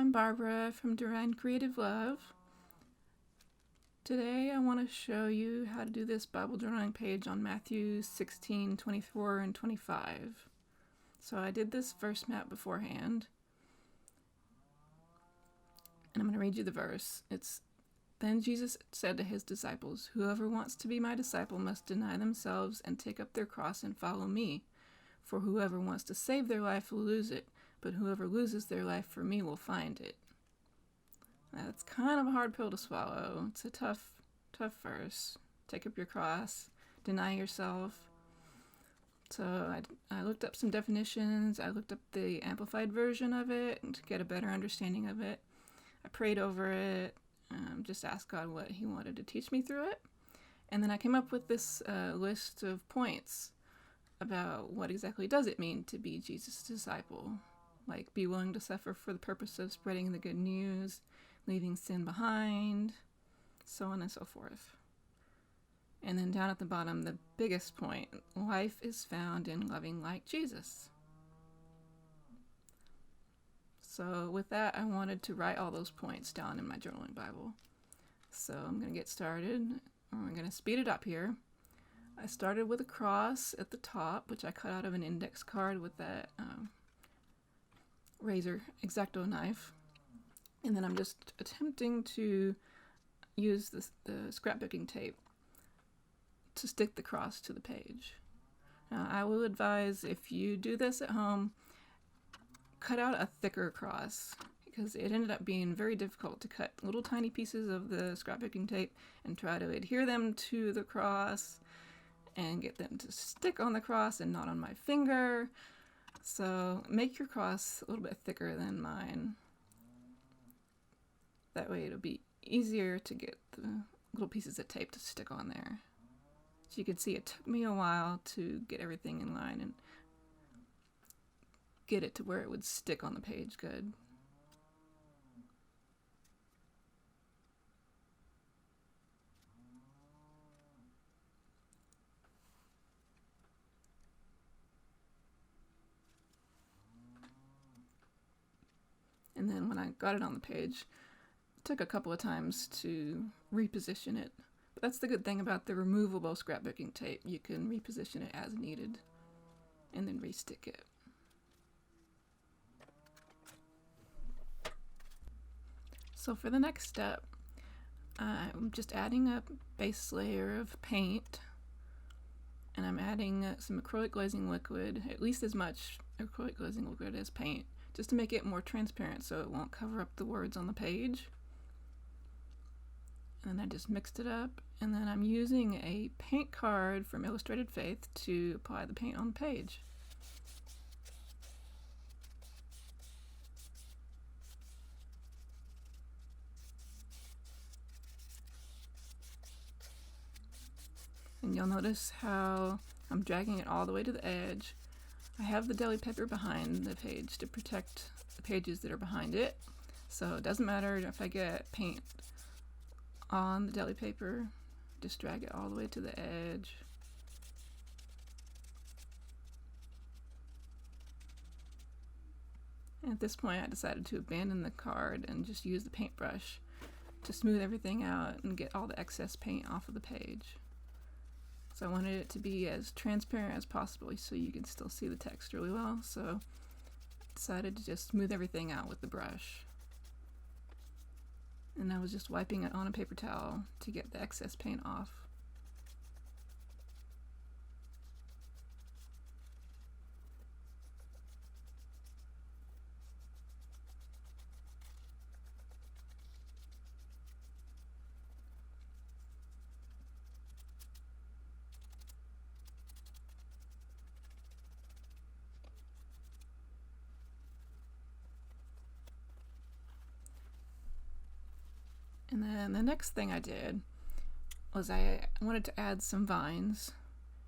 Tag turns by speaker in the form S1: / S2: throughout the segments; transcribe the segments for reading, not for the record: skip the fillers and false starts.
S1: I'm Barbara from Divine Creative Love. Today I want to show you how to do this Bible journaling page on Matthew 16, 24, and 25. So I did this verse map beforehand, and I'm going to read you the verse. Then Jesus said to his disciples, "Whoever wants to be my disciple must deny themselves and take up their cross and follow me. For whoever wants to save their life will lose it, but whoever loses their life for me will find it." That's kind of a hard pill to swallow. It's a tough verse. Take up your cross, deny yourself. So I looked up some definitions. I looked up the amplified version of it to get a better understanding of it. I prayed over it, just asked God what he wanted to teach me through it. And then I came up with this list of points about what exactly does it mean to be Jesus' disciple. Like, be willing to suffer for the purpose of spreading the good news, leaving sin behind, so on and so forth. And then down at the bottom, the biggest point, life is found in loving like Jesus. So with that, I wanted to write all those points down in my journaling Bible. So I'm going to get started. We're going to speed it up here. I started with a cross at the top, which I cut out of an index card with that razor X-Acto knife. And then I'm just attempting to use the scrapbooking tape to stick the cross to the page. Now, I will advise, if you do this at home, cut out a thicker cross, because it ended up being very difficult to cut little tiny pieces of the scrapbooking tape and try to adhere them to the cross and get them to stick on the cross and not on my finger. So make your cross a little bit thicker than mine. That way it'll be easier to get the little pieces of tape to stick on there. So you can see it took me a while to get everything in line and get it to where it would stick on the page good. And then when I got it on the page, it took a couple of times to reposition it. But that's the good thing about the removable scrapbooking tape. You can reposition it as needed and then restick it. So for the next step, I'm just adding a base layer of paint, and I'm adding some acrylic glazing liquid, at least as much acrylic glazing liquid as paint, just to make it more transparent so it won't cover up the words on the page. And then I just mixed it up, and then I'm using a paint card from Illustrated Faith to apply the paint on the page. And you'll notice how I'm dragging it all the way to the edge. I have the deli paper behind the page to protect the pages that are behind it. So it doesn't matter if I get paint on the deli paper, just drag it all the way to the edge. And at this point I decided to abandon the card and just use the paintbrush to smooth everything out and get all the excess paint off of the page. So I wanted it to be as transparent as possible so you can still see the text really well. So I decided to just smooth everything out with the brush. And I was just wiping it on a paper towel to get the excess paint off. And then the next thing I did was I wanted to add some vines,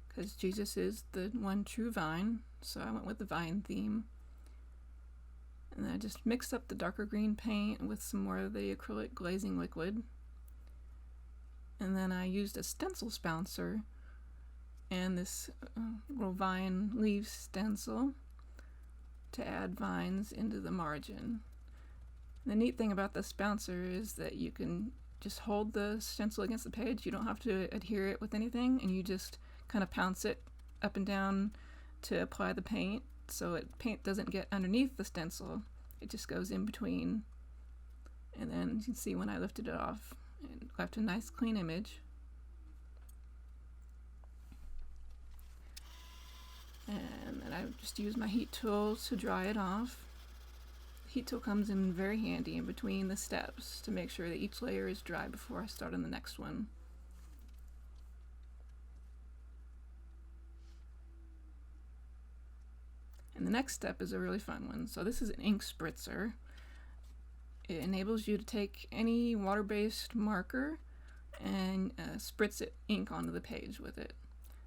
S1: because Jesus is the one true vine, so I went with the vine theme. And then I just mixed up the darker green paint with some more of the acrylic glazing liquid. And then I used a stencil spouncer and this little vine leaf stencil to add vines into the margin. The neat thing about this bouncer is that you can just hold the stencil against the page. You don't have to adhere it with anything, and you just kind of pounce it up and down to apply the paint, so paint doesn't get underneath the stencil. It just goes in between. And then you can see when I lifted it off, it left a nice clean image. And then I just use my heat tool to dry it off. The heat tool comes in very handy in between the steps to make sure that each layer is dry before I start on the next one. And the next step is a really fun one. So this is an ink spritzer. It enables you to take any water-based marker and spritz ink onto the page with it.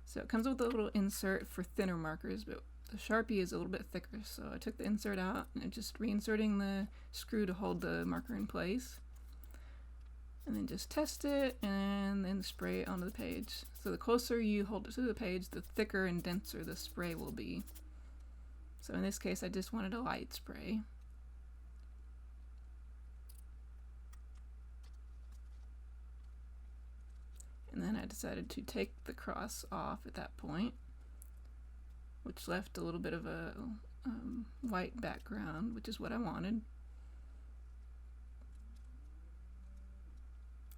S1: So it comes with a little insert for thinner markers, but the Sharpie is a little bit thicker. So I took the insert out and just reinserting the screw to hold the marker in place. And then just test it and then spray it onto the page. So the closer you hold it to the page, the thicker and denser the spray will be. So in this case, I just wanted a light spray. And then I decided to take the cross off at that point, which left a little bit of a white background, which is what I wanted.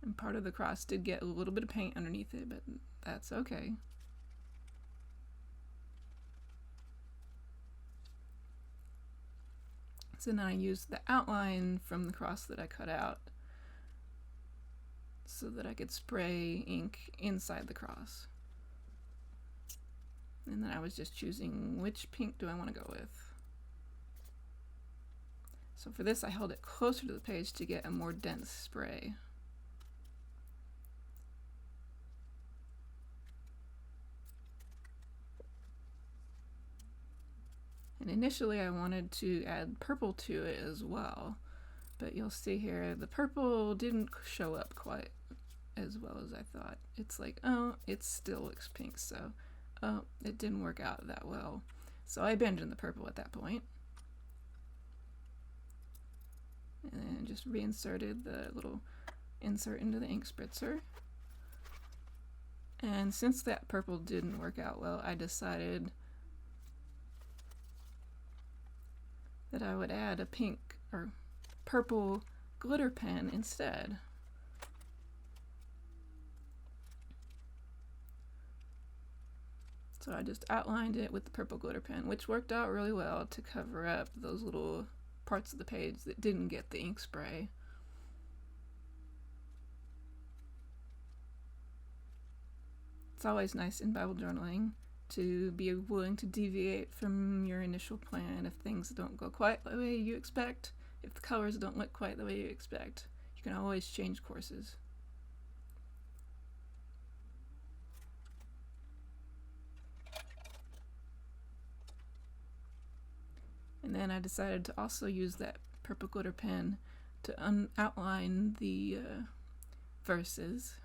S1: And part of the cross did get a little bit of paint underneath it, but that's okay. So then I used the outline from the cross that I cut out so that I could spray ink inside the cross. And then I was just choosing which pink do I want to go with. So for this I held it closer to the page to get a more dense spray. And initially I wanted to add purple to it as well, but you'll see here the purple didn't show up quite as well as I thought. It's like, oh, it still looks pink, so oh, it didn't work out that well. So I abandoned the purple at that point. And then just reinserted the little insert into the ink spritzer. And since that purple didn't work out well, I decided that I would add a pink or purple glitter pen instead. So I just outlined it with the purple glitter pen, which worked out really well to cover up those little parts of the page that didn't get the ink spray. It's always nice in Bible journaling to be willing to deviate from your initial plan if things don't go quite the way you expect, if the colors don't look quite the way you expect. You can always change courses. And then I decided to also use that purple glitter pen to outline the verses.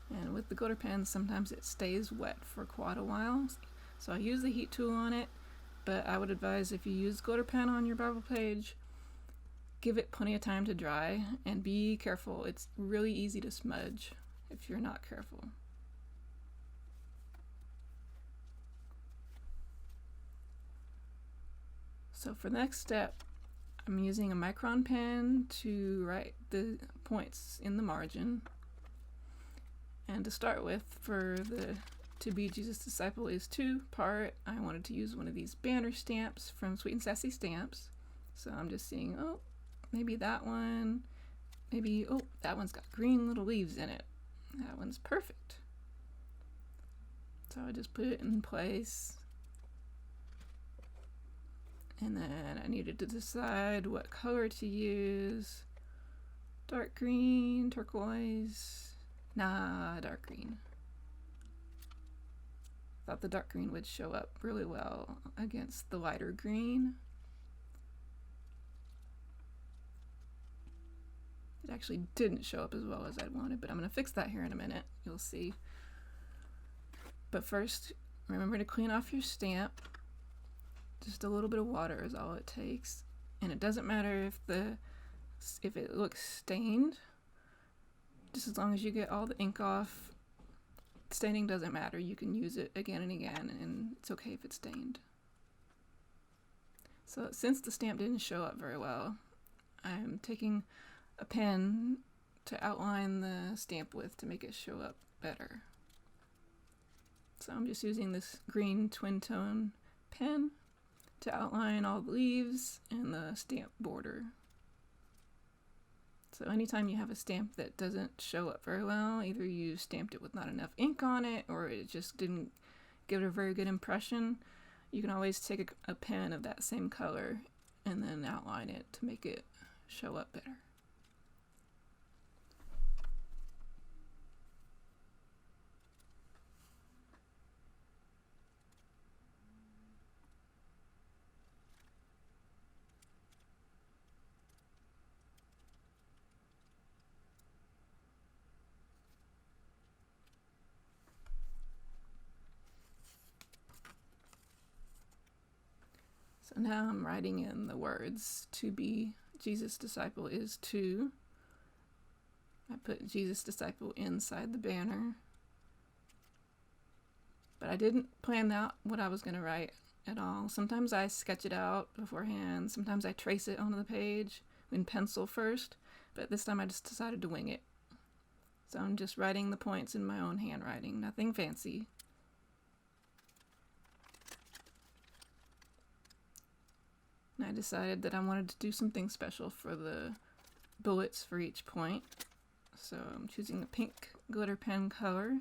S1: And with the glitter pen, sometimes it stays wet for quite a while. So I use the heat tool on it, but I would advise if you use glitter pen on your Bible page, give it plenty of time to dry and be careful. It's really easy to smudge if you're not careful. So for the next step, I'm using a micron pen to write the points in the margin. And to start with, for the To Be Jesus Disciple is To part, I wanted to use one of these banner stamps from Sweet and Sassy Stamps. So I'm just seeing, oh, maybe that one, maybe, oh, that one's got green little leaves in it. That one's perfect. So I just put it in place. And then I needed to decide what color to use. Dark green, turquoise, nah, dark green. Thought the dark green would show up really well against the lighter green. It actually didn't show up as well as I'd wanted, but I'm going to fix that here in a minute. You'll see. But first, remember to clean off your stamp. Just a little bit of water is all it takes. And it doesn't matter if it looks stained, just as long as you get all the ink off. Staining doesn't matter. You can use it again and again, and it's okay if it's stained. So since the stamp didn't show up very well, I'm taking a pen to outline the stamp with to make it show up better. So I'm just using this green twin tone pen to outline all the leaves and the stamp border. So anytime you have a stamp that doesn't show up very well, either you stamped it with not enough ink on it or it just didn't give it a very good impression, you can always take a pen of that same color and then outline it to make it show up better. So now I'm writing in the words, to be Jesus' disciple is to. I put Jesus' disciple inside the banner. But I didn't plan out what I was going to write at all. Sometimes I sketch it out beforehand. Sometimes I trace it onto the page in pencil first. But this time I just decided to wing it. So I'm just writing the points in my own handwriting. Nothing fancy. And I decided that I wanted to do something special for the bullets for each point. So I'm choosing a pink glitter pen color.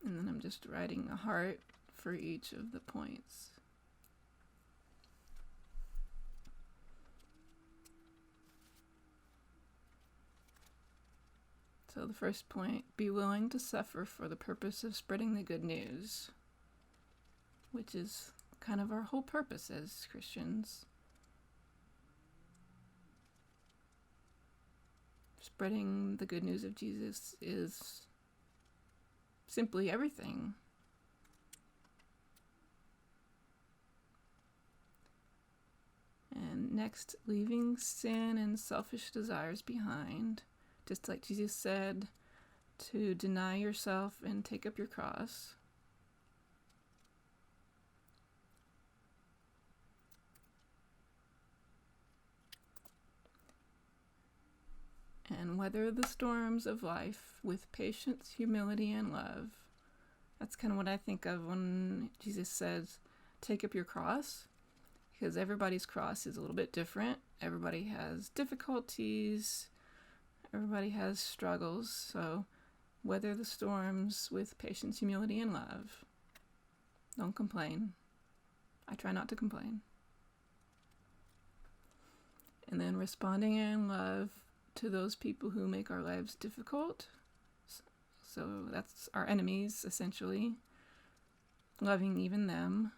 S1: And then I'm just writing a heart for each of the points. So the first point, be willing to suffer for the purpose of spreading the good news, which is kind of our whole purpose as Christians. Spreading the good news of Jesus is simply everything. And next, leaving sin and selfish desires behind. Just like Jesus said, to deny yourself and take up your cross. And weather the storms of life with patience, humility, and love. That's kind of what I think of when Jesus says, take up your cross. Because everybody's cross is a little bit different. Everybody has difficulties. Everybody has struggles, so weather the storms with patience, humility, and love. Don't complain. I try not to complain. And then responding in love to those people who make our lives difficult. So that's our enemies, essentially. Loving even them.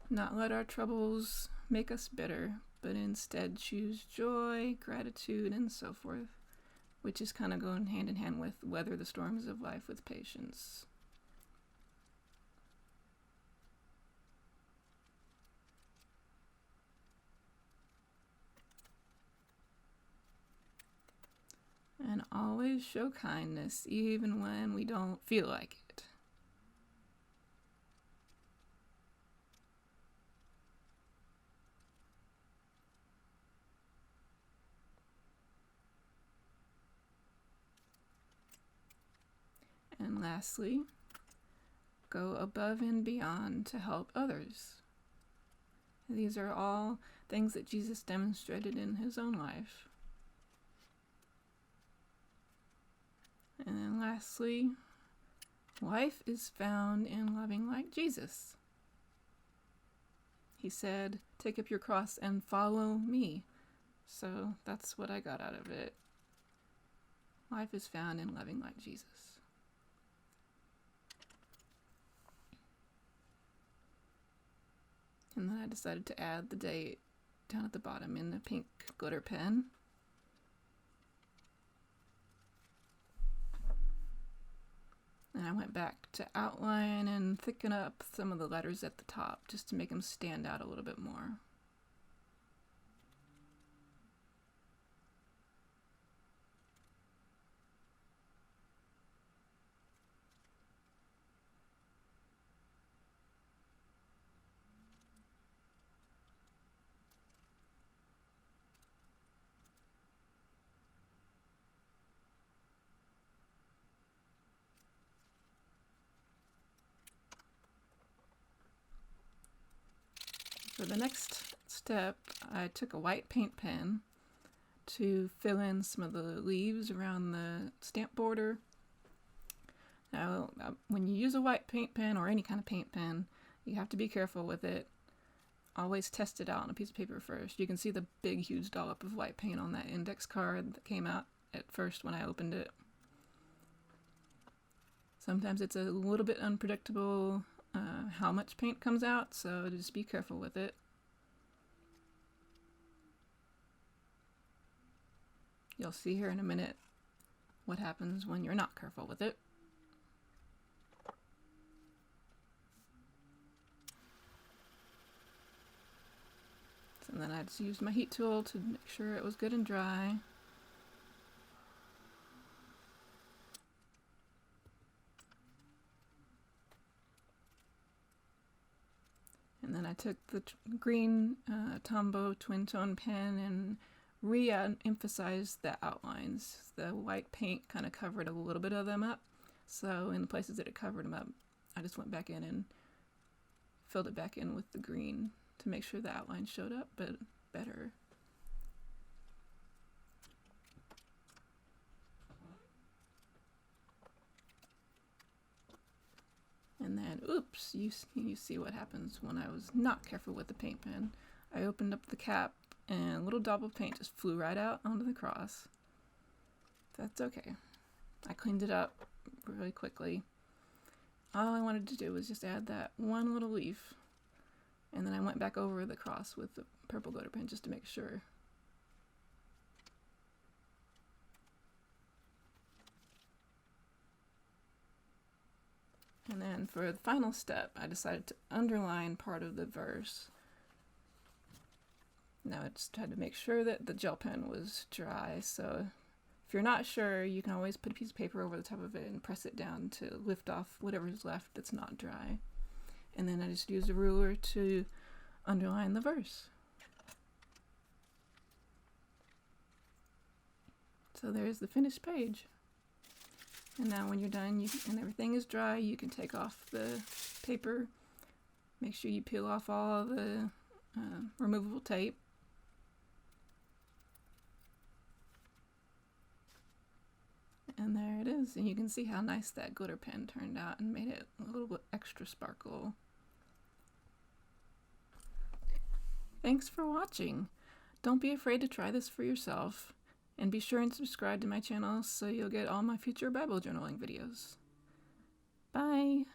S1: Not let our troubles make us bitter, but instead choose joy, gratitude, and so forth, which is kind of going hand in hand with weather the storms of life with patience. And always show kindness, even when we don't feel like it. And lastly, go above and beyond to help others. These are all things that Jesus demonstrated in his own life. And then lastly, life is found in loving like Jesus. He said, take up your cross and follow me. So that's what I got out of it. Life is found in loving like Jesus. And then I decided to add the date down at the bottom in the pink glitter pen. And I went back to outline and thicken up some of the letters at the top just to make them stand out a little bit more. For the next step, I took a white paint pen to fill in some of the leaves around the stamp border. Now, when you use a white paint pen or any kind of paint pen, you have to be careful with it. Always test it out on a piece of paper first. You can see the big, huge dollop of white paint on that index card that came out at first when I opened it. Sometimes it's a little bit unpredictable how much paint comes out, so just be careful with it. You'll see here in a minute what happens when you're not careful with it. And then I just used my heat tool to make sure it was good and dry. And then I took the green Tombow twin tone pen and re-emphasized the outlines. The white paint kind of covered a little bit of them up. So in the places that it covered them up, I just went back in and filled it back in with the green to make sure the outline showed up but better. And then, oops, you see what happens when I was not careful with the paint pen. I opened up the cap and a little dab of paint just flew right out onto the cross. That's okay. I cleaned it up really quickly. All I wanted to do was just add that one little leaf. And then I went back over the cross with the purple glitter pen just to make sure. And then for the final step, I decided to underline part of the verse. Now I just had to make sure that the gel pen was dry, so if you're not sure, you can always put a piece of paper over the top of it and press it down to lift off whatever's left that's not dry. And then I just used a ruler to underline the verse. So there's the finished page. And now when you're done and everything is dry, you can take off the paper. Make sure you peel off all the removable tape. And there it is. And you can see how nice that glitter pen turned out and made it a little bit extra sparkle. Thanks for watching. Don't be afraid to try this for yourself. And be sure and subscribe to my channel so you'll get all my future Bible journaling videos. Bye!